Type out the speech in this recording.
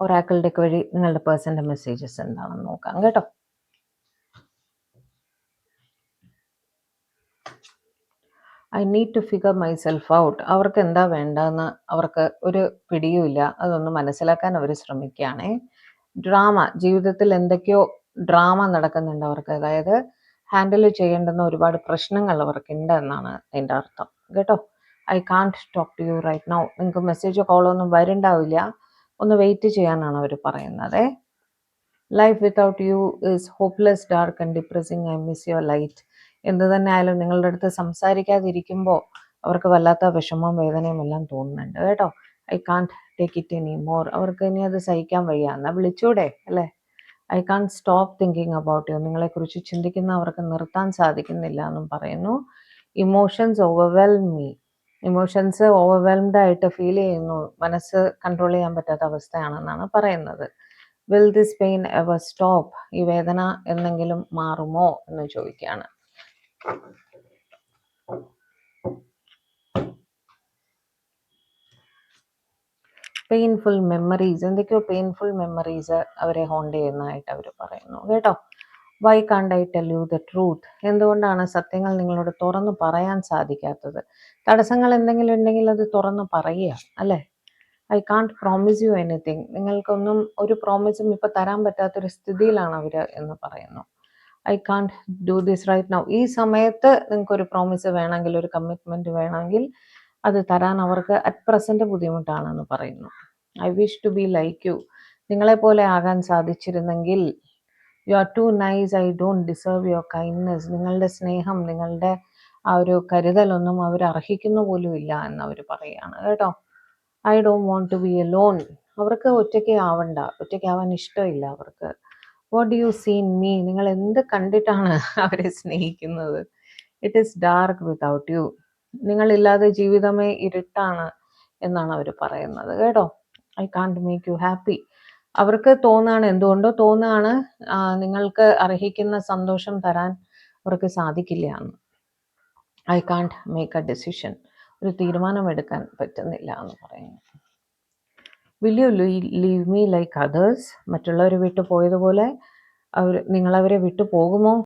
Oracle deck വഴി നിങ്ങളുടെ പേഴ്സൻ്റെ മെസ്സേജസ് എന്താണെന്ന് നോക്കാം കേട്ടോ. I need to figure myself out. അവർക്ക് എന്താ വേണ്ടതെന്ന് അവർക്ക് ഒരു പിടിയുമില്ല. അതൊന്ന് മനസ്സിലാക്കാൻ അവർ ശ്രമിക്കുകയാണേ. ഡ്രാമ, ജീവിതത്തിൽ എന്തൊക്കെയോ ഡ്രാമ നടക്കുന്നുണ്ട് അവർക്ക്. അതായത് ഹാൻഡിൽ ചെയ്യേണ്ടുന്ന ഒരുപാട് പ്രശ്നങ്ങൾ അവർക്കുണ്ട് എന്നാണ് അതിൻ്റെ അർത്ഥം കേട്ടോ. I can't talk to you right now. നിങ്ങൾക്ക് മെസ്സേജോ കോളോ ഒന്നും വരുന്നുണ്ടാവില്ല. ഒന്ന് വെയിറ്റ് ചെയ്യാനാണ് അവർ പറയുന്നത്. Life without you is hopeless, dark and depressing. I miss your light. എന്ത് തന്നെ ആയാലും നിങ്ങളുടെ അടുത്ത് സംസാരിക്കാതിരിക്കുമ്പോൾ അവർക്ക് വല്ലാത്ത വിഷമവും വേദനയും എല്ലാം തോന്നുന്നുണ്ട് കേട്ടോ. I can't take it any more. അവർക്ക് ഇനി അത് സഹിക്കാൻ വയ്യ. എന്നാൽ വിളിച്ചൂടെ അല്ലേ. I can't stop thinking about you. നിങ്ങളെക്കുറിച്ച് ചിന്തിക്കുന്ന അവർക്ക് നിർത്താൻ സാധിക്കുന്നില്ല എന്നും പറയുന്നു. Emotions overwhelm me. Emotions overwhelmed ആയിട്ട് ഫീൽ ചെയ്യുന്നു. മനസ്സ് കൺട്രോൾ ചെയ്യാൻ പറ്റാത്ത അവസ്ഥയാണെന്നാണ് പറയുന്നത്. Will this pain ever stop. ഈ വേദന എന്നെങ്കിലും മാറുമോ എന്ന് ചോദിക്കുകയാണ്. പെയിൻഫുൾ മെമ്മറീസ്, എന്തൊക്കെയോ പെയിൻഫുൾ മെമ്മറീസ് അവരെ ഹോണ്ട് ചെയ്യുന്നതായിട്ട് അവർ പറയുന്നു കേട്ടോ. വൈ കാണ്ട് I tell you the truth. എന്തുകൊണ്ടാണ് സത്യങ്ങൾ നിങ്ങളോട് തുറന്നു പറയാൻ സാധിക്കാത്തത്? തടസ്സങ്ങൾ എന്തെങ്കിലും ഉണ്ടെങ്കിൽ അത് തുറന്നു പറയുക അല്ലേ. I can't promise you anything. നിങ്ങൾക്കൊന്നും ഒരു പ്രോമിസും ഇപ്പം തരാൻ പറ്റാത്തൊരു സ്ഥിതിയിലാണ് അവർ എന്ന് പറയുന്നു. I can't do this right now. ഈ സമയത്ത് നിങ്ങൾക്കൊരു പ്രോമിസ് വേണമെങ്കിൽ, ഒരു കമ്മിറ്റ്മെൻറ്റ് വേണമെങ്കിൽ അത് തരാൻ അവർക്ക് അറ്റ് പ്രസൻറ്റ് ബുദ്ധിമുട്ടാണെന്ന് പറയുന്നു. I wish to be like you. നിങ്ങളെപ്പോലെ ആകാൻ സാധിച്ചിരുന്നെങ്കിൽ. You are too nice, I don't deserve your kindness. നിങ്ങളുടെ സ്നേഹം, നിങ്ങളുടെ ആ ഒരു കരുതലൊന്നും അവർ അർഹിക്കുന്നു പോലും ഇല്ല എന്നവർ പറയുകയാണ് കേട്ടോ. I don't want to be alone. അവർക്ക് ഒറ്റയ്ക്ക് ആവണ്ട, ഒറ്റയ്ക്കാവാൻ ഇഷ്ടമില്ല അവർക്ക്. What do you see in me. നിങ്ങൾ എന്ത് കണ്ടിട്ടാണ് അവരെ സ്നേഹിക്കുന്നത്? It is dark without you. നിങ്ങളില്ലാതെ ജീവിതമേ ഇരുട്ടാണ് എന്നാണ് അവർ പറയുന്നത് കേട്ടോ. I can't make you happy. അവർക്ക് തോന്നാണ്, എന്തുകൊണ്ടോ തോന്നാണ് നിങ്ങൾക്ക് അർഹിക്കുന്ന സന്തോഷം തരാൻ അവർക്ക് സാധിക്കില്ല എന്ന്. I can't make A decision. ഒരു തീരുമാനമെടുക്കാൻ പറ്റുന്നില്ല എന്ന് പറയുന്നു. Will you leave me like others. മറ്റുള്ളവർ വിട്ടു പോയതുപോലെ നിങ്ങളവരെ വിട്ടു പോകുമോ?